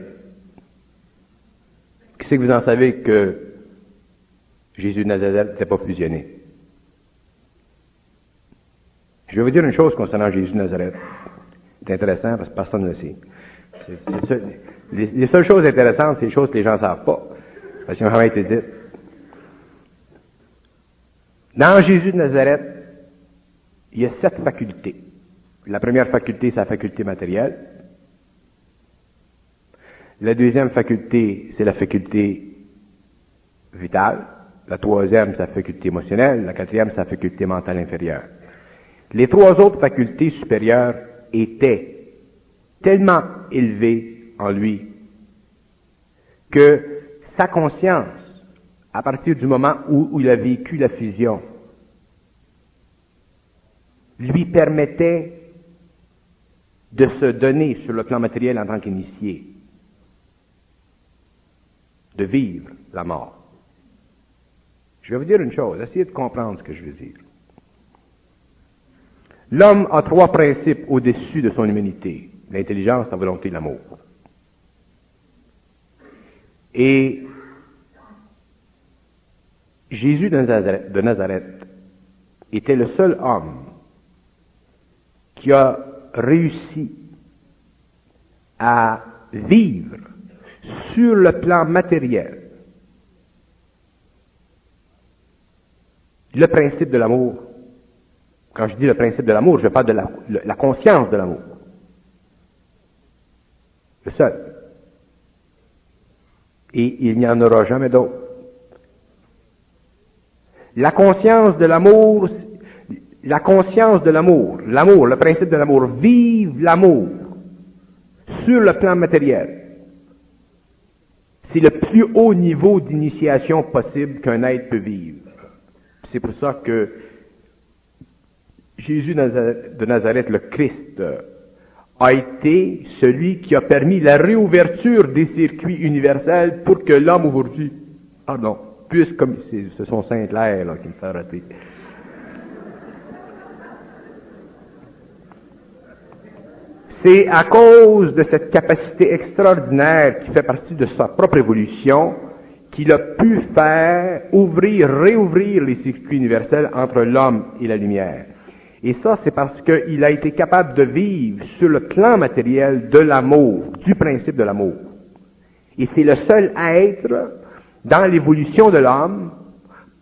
Qu'est-ce que vous en savez que Jésus de Nazareth n'était pas fusionné? Je vais vous dire une chose concernant Jésus de Nazareth. C'est intéressant parce que personne ne le sait. Les seules choses intéressantes, c'est les choses que les gens ne savent pas. Parce qu'elles ont jamais été dites. Dans Jésus de Nazareth, il y a 7 facultés. La première faculté, c'est la faculté matérielle. La deuxième faculté, c'est la faculté vitale. La troisième, c'est la faculté émotionnelle. La quatrième, c'est la faculté mentale inférieure. Les 3 autres facultés supérieures étaient tellement élevées en lui que sa conscience, à partir du moment où il a vécu la fusion, lui permettait de se donner sur le plan matériel en tant qu'initié, de vivre la mort. Je vais vous dire une chose, essayez de comprendre ce que je veux dire. L'homme a trois principes au-dessus de son humanité: l'intelligence, la volonté, l'amour. Et Jésus de Nazareth était le seul homme qui a réussi à vivre sur le plan matériel le principe de l'amour. Quand je dis le principe de l'amour, je parle de la conscience de l'amour. Le seul. Et il n'y en aura jamais d'autre. La conscience de l'amour, l'amour, le principe de l'amour, vive l'amour sur le plan matériel. C'est le plus haut niveau d'initiation possible qu'un être peut vivre. C'est pour ça que Jésus de Nazareth, le Christ, a été celui qui a permis la réouverture des circuits universels pour que l'homme aujourd'hui, puisse, comme ce sont Saint-Clair là, qui me fait rater. C'est à cause de cette capacité extraordinaire qui fait partie de sa propre évolution qu'il a pu faire réouvrir les circuits universels entre l'homme et la lumière. Et ça, c'est parce qu'il a été capable de vivre sur le plan matériel de l'amour, du principe de l'amour. Et c'est le seul être dans l'évolution de l'homme,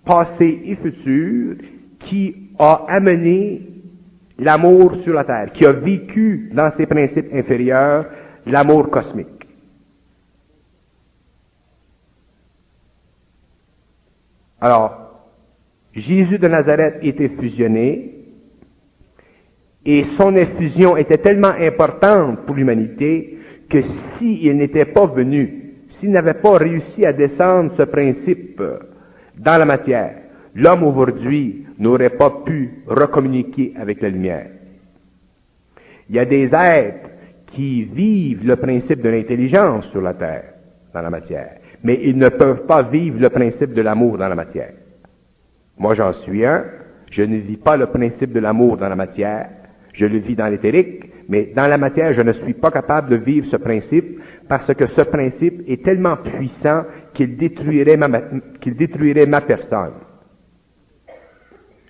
passé et futur, qui a amené l'amour sur la terre, qui a vécu dans ses principes inférieurs l'amour cosmique. Alors, Jésus de Nazareth était fusionné, et son effusion était tellement importante pour l'humanité que s'il n'était pas venu, s'il n'avait pas réussi à descendre ce principe dans la matière, l'homme aujourd'hui n'aurait pas pu recommuniquer avec la lumière. Il y a des êtres qui vivent le principe de l'intelligence sur la terre, dans la matière, mais ils ne peuvent pas vivre le principe de l'amour dans la matière. Moi, j'en suis un. Je ne vis pas le principe de l'amour dans la matière. Je le vis dans l'éthérique, mais dans la matière, je ne suis pas capable de vivre ce principe parce que ce principe est tellement puissant qu'il détruirait ma personne.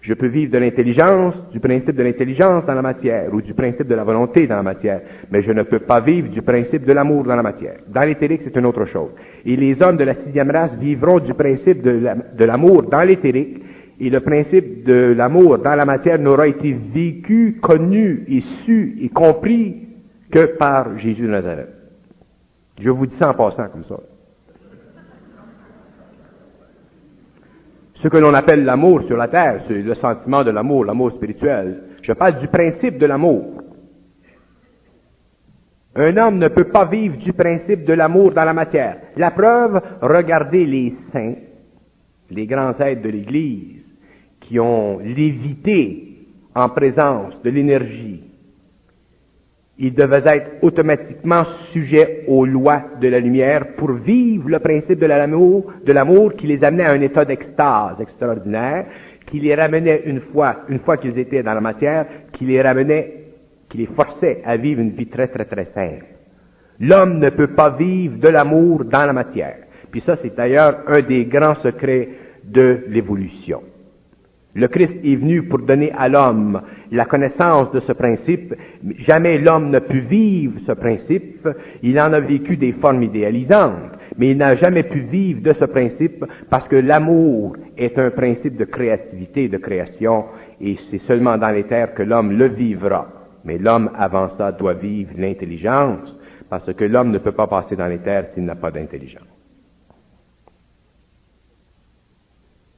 Je peux vivre de l'intelligence, du principe de l'intelligence dans la matière, ou du principe de la volonté dans la matière, mais je ne peux pas vivre du principe de l'amour dans la matière. Dans l'éthérique, c'est une autre chose. Et les hommes de la 6e race vivront du principe de l'amour dans l'éthérique, et le principe de l'amour dans la matière n'aura été vécu, connu et su et compris que par Jésus de Nazareth. Je vous dis ça en passant comme ça. Ce que l'on appelle l'amour sur la terre, c'est le sentiment de l'amour, l'amour spirituel. Je parle du principe de l'amour. Un homme ne peut pas vivre du principe de l'amour dans la matière. La preuve, regardez les saints, les grands êtres de l'Église, qui ont lévité en présence de l'énergie. Ils devaient être automatiquement sujets aux lois de la lumière pour vivre le principe de l'amour qui les amenait à un état d'extase extraordinaire, qui les ramenait une fois qu'ils étaient dans la matière, qui les forçait à vivre une vie très, très, très simple. L'homme ne peut pas vivre de l'amour dans la matière. Puis ça, c'est d'ailleurs un des grands secrets de l'évolution. Le Christ est venu pour donner à l'homme la connaissance de ce principe. Jamais l'homme n'a pu vivre ce principe. Il en a vécu des formes idéalisantes, mais il n'a jamais pu vivre de ce principe parce que l'amour est un principe de créativité, de création, et c'est seulement dans les terres que l'homme le vivra. Mais l'homme, avant ça, doit vivre l'intelligence, parce que l'homme ne peut pas passer dans les terres s'il n'a pas d'intelligence.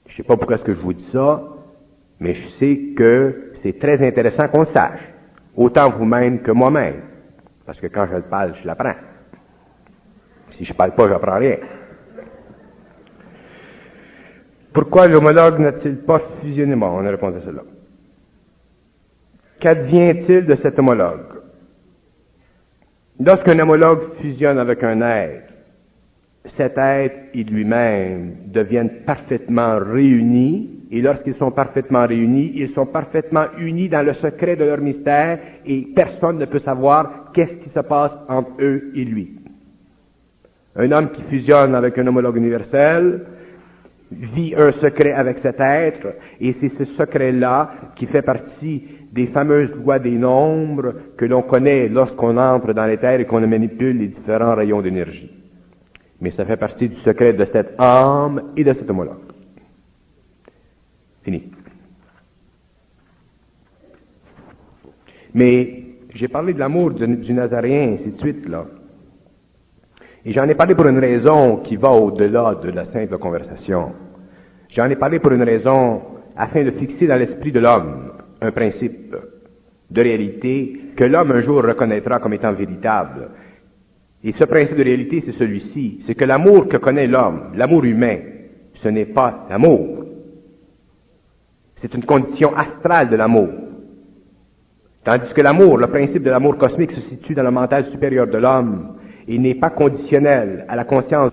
Je ne sais pas pourquoi est-ce que je vous dis ça, mais je sais que c'est très intéressant qu'on le sache, autant vous-même que moi-même, parce que quand je le parle, je l'apprends. Si je ne parle pas, je n'apprends rien. Pourquoi l'homologue n'a-t-il pas fusionné? Bon, on a répondu à cela. Qu'advient-il de cet homologue? Lorsqu'un homologue fusionne avec un être, cet être et lui-même deviennent parfaitement réunis, et lorsqu'ils sont parfaitement réunis, ils sont parfaitement unis dans le secret de leur mystère, et personne ne peut savoir qu'est-ce qui se passe entre eux et lui. Un homme qui fusionne avec un homologue universel vit un secret avec cet être, et c'est ce secret-là qui fait partie des fameuses lois des nombres que l'on connaît lorsqu'on entre dans l'éther et qu'on manipule les différents rayons d'énergie. Mais ça fait partie du secret de cette âme et de cet homologue. Fini. Mais j'ai parlé de l'amour du Nazaréen, ainsi de suite, là. Et j'en ai parlé pour une raison qui va au-delà de la simple conversation. J'en ai parlé pour une raison afin de fixer dans l'esprit de l'homme un principe de réalité que l'homme un jour reconnaîtra comme étant véritable. Et ce principe de réalité, c'est celui-ci, c'est que l'amour que connaît l'homme, l'amour humain, ce n'est pas l'amour. C'est une condition astrale de l'amour. Tandis que l'amour, le principe de l'amour cosmique se situe dans le mental supérieur de l'homme et n'est pas conditionnel à la conscience